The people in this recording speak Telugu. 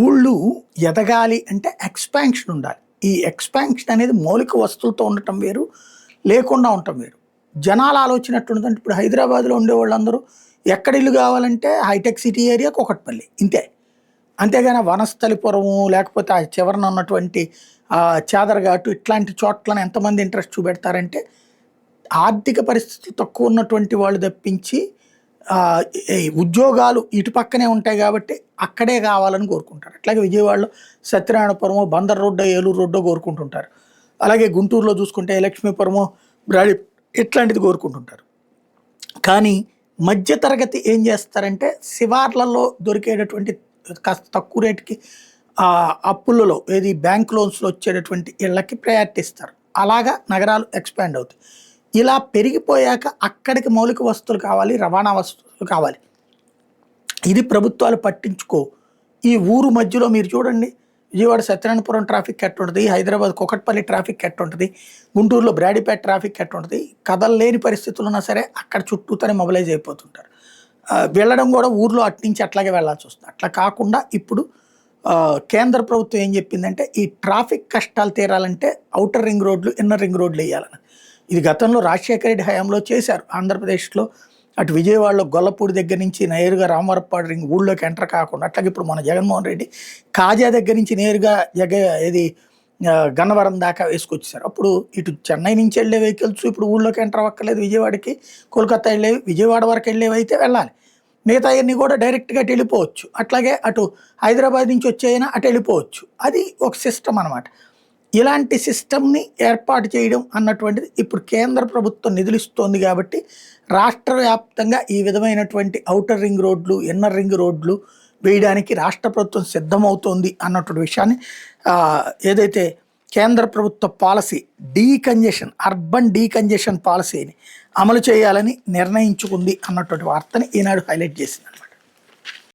ఊళ్ళు ఎదగాలి అంటే ఎక్స్పాన్షన్ ఉండాలి. ఈ ఎక్స్పాన్షన్ అనేది మౌలిక వస్తువులతో ఉండటం వేరు, లేకుండా ఉండటం వేరు. జనాల ఆలోచన ఎట్లుందంటే ఇప్పుడు హైదరాబాద్‌లో ఉండేవాళ్ళందరూ ఎక్కడ ఇల్లు కావాలంటే హైటెక్ సిటీ ఏరియా కూకట్పల్లి ఇంతే. అంతేగాని వనస్థలిపురము లేకపోతే ఆ చివరన ఉన్నటువంటి చాదరఘాటు ఇట్లాంటి చోట్లను ఎంతమంది ఇంట్రెస్ట్ చూపెడతారంటే ఆర్థిక పరిస్థితులు తక్కువ ఉన్నటువంటి వాళ్ళు తప్పించి ఈ ఉద్యోగాలు ఇటు పక్కనే ఉంటాయి కాబట్టి అక్కడే కావాలని కోరుకుంటారు. అట్లాగే విజయవాడలో సత్యనారాయణపురమో, బందర్ రోడ్డో, ఏలూరు రోడ్డో కోరుకుంటుంటారు. అలాగే గుంటూరులో చూసుకుంటే లక్ష్మీపురమో, బ్రాడి ఇట్లాంటిది కోరుకుంటుంటారు. కానీ మధ్య తరగతి ఏం చేస్తారంటే శివార్లలో దొరికేటటువంటి కాస్త తక్కువ రేటుకి అప్పులలో ఏది బ్యాంక్ లోన్స్‌లో వచ్చేటటువంటి ఇళ్ళకి ప్రయారిటీ ఇస్తారు. అలాగా నగరాలు ఎక్స్‌పాండ్ అవుతాయి. ఇలా పెరిగిపోయాక అక్కడికి మౌలిక వస్తువులు కావాలి, రవాణా వస్తువులు కావాలి. ఇది ప్రభుత్వాలు పట్టించుకో. ఈ ఊరు మధ్యలో మీరు చూడండి విజయవాడ సత్యనారాయణపురం ట్రాఫిక్ ఎట్టుంటది, హైదరాబాద్ కూకట్పల్లి ట్రాఫిక్ ఎట్టుంటది, గుంటూరులో బ్రాడీపేట ట్రాఫిక్ ఎట్టుంటది. కదలలేని పరిస్థితులు ఉన్నా సరే అక్కడ చుట్టూతోనే మొబిలైజ్ అయిపోతుంటారు. వెళ్ళడం కూడా ఊర్లో అట్నుంచి అట్లాగే వెళ్ళాల్సి వస్తుంది. అట్లా కాకుండా ఇప్పుడు కేంద్ర ప్రభుత్వం ఏం చెప్పిందంటే ఈ ట్రాఫిక్ కష్టాలు తీరాలంటే ఔటర్ రింగ్ రోడ్లు, ఇన్నర్ రింగ్ రోడ్లు వేయాలని. ఇది గతంలో రాజశేఖర రెడ్డి హయాంలో చేశారు. ఆంధ్రప్రదేశ్లో అటు విజయవాడలో గొల్లపూడి దగ్గర నుంచి నేరుగా రామవరపాడు రింగ్ ఊళ్ళోకి ఎంటర్ కాకుండా, అట్లాగే ఇప్పుడు మన జగన్మోహన్ రెడ్డి కాజా దగ్గర నుంచి నేరుగా ఇది గన్నవరం దాకా వేసుకొచ్చేసారు. అప్పుడు ఇటు చెన్నై నుంచి వెళ్ళే వెహికల్స్ ఇప్పుడు ఊళ్ళోకి ఎంటర్ అవ్వక్కర్లేదు. విజయవాడకి కోల్కతా వెళ్ళేవి, విజయవాడ వరకు వెళ్ళేవి అయితే వెళ్ళాలి. మిగతా అన్నీ కూడా డైరెక్ట్గా అటు వెళ్ళిపోవచ్చు. అట్లాగే అటు హైదరాబాద్ నుంచి వచ్చేయినా అటు వెళ్ళిపోవచ్చు. అది ఒక సిస్టమ్ అనమాట. ఇలాంటి సిస్టమ్ని ఏర్పాటు చేయడం అన్నటువంటిది ఇప్పుడు కేంద్ర ప్రభుత్వం నిధులిస్తోంది కాబట్టి రాష్ట్ర వ్యాప్తంగా ఈ విధమైనటువంటి ఔటర్ రింగ్ రోడ్లు, ఇన్నర్ రింగ్ రోడ్లు వేయడానికి రాష్ట్ర ప్రభుత్వం సిద్ధమవుతోంది అన్నటువంటి విషయాన్ని ఏదైతే కేంద్ర ప్రభుత్వ పాలసీ అర్బన్ డీకంజెషన్ పాలసీని అమలు చేయాలని నిర్ణయించుకుంది అన్నటువంటి వార్తని ఈనాడు హైలైట్ చేసింది అనమాట.